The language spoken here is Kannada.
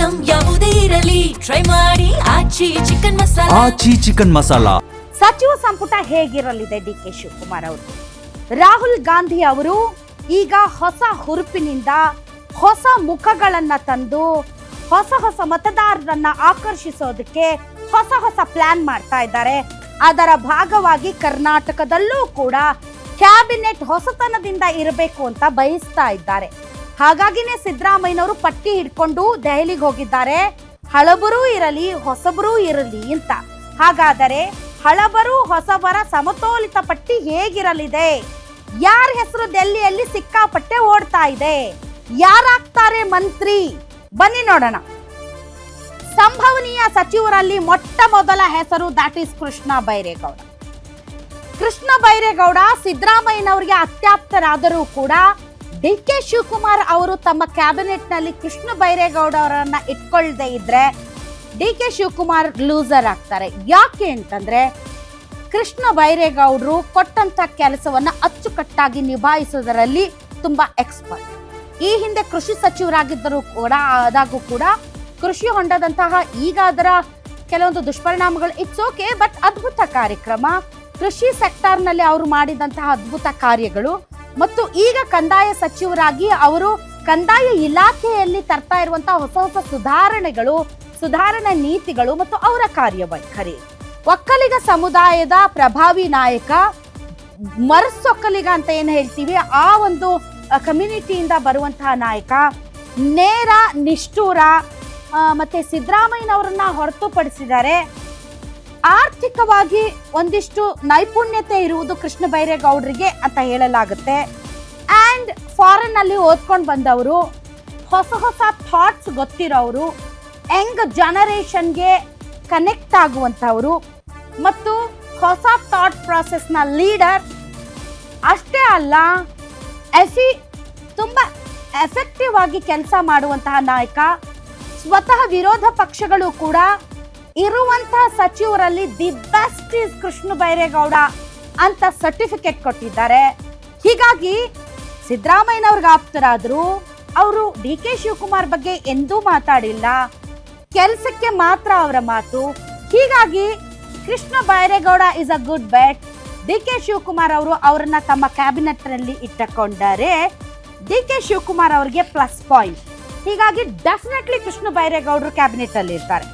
ಐಟಂ ಯಾವುದೇ ಇರಲಿ ಟ್ರೈ ಮಾಡಿ ಆಚಿ ಚಿಕನ್ ಮಸಾಲಾ. ಸಚಿವ ಸಂಪುಟ ಹೇಗಿರಲಿದೆ ಡಿ.ಕೆ. ಶಿವಕುಮಾರ್ ಅವರು? ರಾಹುಲ್ ಗಾಂಧಿ ಅವರು ಈಗ ಹೊಸ ಹುರುಪಿನಿಂದ ಹೊಸ ಮುಖಗಳನ್ನ ತಂದು ಹೊಸ ಮತದಾರರನ್ನ ಆಕರ್ಷಿಸೋದಕ್ಕೆ ಹೊಸ ಪ್ಲಾನ್ ಮಾಡ್ತಾ ಇದ್ದಾರೆ. ಅದರ ಭಾಗವಾಗಿ ಕರ್ನಾಟಕದಲ್ಲೂ ಕೂಡ ಕ್ಯಾಬಿನೆಟ್ ಹೊಸತನದಿಂದ ಇರಬೇಕು ಅಂತ ಬಯಸ್ತಾ ಇದ್ದಾರೆ. ಹಾಗಾಗಿನೇ ಸಿದ್ದರಾಮಯ್ಯನವರು ಪಟ್ಟಿ ಹಿಡ್ಕೊಂಡು ದೆಹಲಿಗೆ ಹೋಗಿದ್ದಾರೆ. ಹಳಬರೂ ಇರಲಿ ಹೊಸಬರೂ ಇರಲಿ ಅಂತ. ಹಾಗಾದರೆ ಹಳಬರು ಹೊಸಬರ ಸಮತೋಲಿತ ಪಟ್ಟಿ ಹೇಗಿರಲಿದೆ? ಯಾರ ಹೆಸರು ದೆಹಲಿಯಲ್ಲಿ ಸಿಕ್ಕಾಪಟ್ಟೆ ಓಡ್ತಾ ಇದೆ? ಯಾರಾಗ್ತಾರೆ ಮಂತ್ರಿ? ಬನ್ನಿ ನೋಡೋಣ. ಸಂಭವನೀಯ ಸಚಿವರಲ್ಲಿ ಮೊಟ್ಟ ಮೊದಲ ಹೆಸರು ದಟ್ ಈಸ್ ಕೃಷ್ಣ ಬೈರೇಗೌಡ. ಕೃಷ್ಣ ಬೈರೇಗೌಡ ಸಿದ್ದರಾಮಯ್ಯನವರಿಗೆ ಅತ್ಯಾಪ್ತರಾದರೂ ಕೂಡ ಡಿ.ಕೆ. ಶಿವಕುಮಾರ್ ಅವರು ತಮ್ಮ ಕ್ಯಾಬಿನೆಟ್ ನಲ್ಲಿ ಕೃಷ್ಣ ಬೈರೇಗೌಡ ಅವರನ್ನ ಇಟ್ಕೊಳ್ಳದೆ ಇದ್ರೆ ಡಿ.ಕೆ. ಶಿವಕುಮಾರ್ ಲೂಸರ್ ಆಗ್ತಾರೆ. ಯಾಕೆ ಅಂತಂದ್ರೆ ಕೃಷ್ಣ ಬೈರೇಗೌಡರು ಕೊಟ್ಟಂತ ಕೆಲಸವನ್ನ ಅಚ್ಚುಕಟ್ಟಾಗಿ ನಿಭಾಯಿಸೋದರಲ್ಲಿ ತುಂಬಾ ಎಕ್ಸ್ಪರ್ಟ್. ಈ ಹಿಂದೆ ಕೃಷಿ ಸಚಿವರಾಗಿದ್ದರೂ ಕೂಡ ಆದಾಗೂ ಕೂಡ ಕೃಷಿ ಹೊಂಡದಂತಹ ಈಗ ಅದರ ಕೆಲವೊಂದು ದುಷ್ಪರಿಣಾಮಗಳು ಇಟ್ಸ್ ಓಕೆ, ಬಟ್ ಅದ್ಭುತ ಕಾರ್ಯಕ್ರಮ. ಕೃಷಿ ಸೆಕ್ಟರ್ ನಲ್ಲಿ ಅವರು ಮಾಡಿದಂತಹ ಅದ್ಭುತ ಕಾರ್ಯಗಳು ಮತ್ತು ಈಗ ಕಂದಾಯ ಸಚಿವರಾಗಿ ಅವರು ಕಂದಾಯ ಇಲಾಖೆಯಲ್ಲಿ ತರ್ತಾ ಇರುವಂತಹ ಹೊಸ ಸುಧಾರಣೆಗಳು, ಸುಧಾರಣಾ ನೀತಿಗಳು ಮತ್ತು ಅವರ ಕಾರ್ಯವೈಖರಿ. ಒಕ್ಕಲಿಗ ಸಮುದಾಯದ ಪ್ರಭಾವಿ ನಾಯಕ, ಮರಸೊಕ್ಕಲಿಗ ಅಂತ ಏನು ಹೇಳ್ತೀವಿ, ಆ ಒಂದು ಕಮ್ಯುನಿಟಿಯಿಂದ ಬರುವಂತಹ ನಾಯಕ, ನೇರ ನಿಷ್ಠೂರ, ಮತ್ತೆ ಸಿದ್ದರಾಮಯ್ಯನವರನ್ನ ಹೊರತುಪಡಿಸಿದರೆ ಆರ್ಥಿಕವಾಗಿ ಒಂದಿಷ್ಟು ನೈಪುಣ್ಯತೆ ಇರುವುದು ಕೃಷ್ಣ ಬೈರೇಗೌಡರಿಗೆ ಅಂತ ಹೇಳಲಾಗುತ್ತೆ. ಅಂಡ್ ಫಾರಿನ್ ಅಲ್ಲಿ ಓದ್ಕೊಂಡು ಬಂದವರು, ಹೊಸ ಥಾಟ್ಸ್ ಗೊತ್ತಿರೋರು, ಯಂಗ್ ಜನರೇಷನ್ಗೆ ಕನೆಕ್ಟ್ ಆಗುವಂಥವರು ಮತ್ತು ಹೊಸ ಥಾಟ್ ಪ್ರಾಸೆಸ್ನ ಲೀಡರ್. ಅಷ್ಟೇ ಅಲ್ಲ, ತುಂಬಾ ಎಫೆಕ್ಟಿವ್ ಆಗಿ ಕೆಲಸ ಮಾಡುವಂತಹ ನಾಯಕ. ಸ್ವತಃ ವಿರೋಧ ಪಕ್ಷಗಳು ಕೂಡ ಇರುವಂತಹ ಸಚಿವರಲ್ಲಿ the best is Krishna Byregowda ಅಂತ ಸರ್ಟಿಫಿಕೇಟ್ ಕೊಟ್ಟಿದ್ದಾರೆ. ಹೀಗಾಗಿ ಸಿದ್ದರಾಮಯ್ಯನವ್ರಿಗೆ ಆಪ್ತರಾದ್ರು ಅವರು ಡಿ.ಕೆ. ಶಿವಕುಮಾರ್ ಬಗ್ಗೆ ಎಂದೂ ಮಾತಾಡಿಲ್ಲ, ಕೆಲಸಕ್ಕೆ ಮಾತ್ರ ಅವರ ಮಾತು. ಹೀಗಾಗಿ Krishna Byregowda is a good bet. DK. Shivakumar ಅವರು ಅವರನ್ನ ತಮ್ಮ ಕ್ಯಾಬಿನೆಟ್ ನಲ್ಲಿ ಇಟ್ಟುಕೊಂಡರೆ ಡಿ.ಕೆ. ಶಿವಕುಮಾರ್ ಅವರಿಗೆ ಪ್ಲಸ್ ಪಾಯಿಂಟ್. ಹೀಗಾಗಿ ಡೆಫಿನೆಟ್ಲಿ ಕೃಷ್ಣ ಬೈರೇಗೌಡರು ಕ್ಯಾಬಿನೆಟ್ ಅಲ್ಲಿ ಇರ್ತಾರೆ.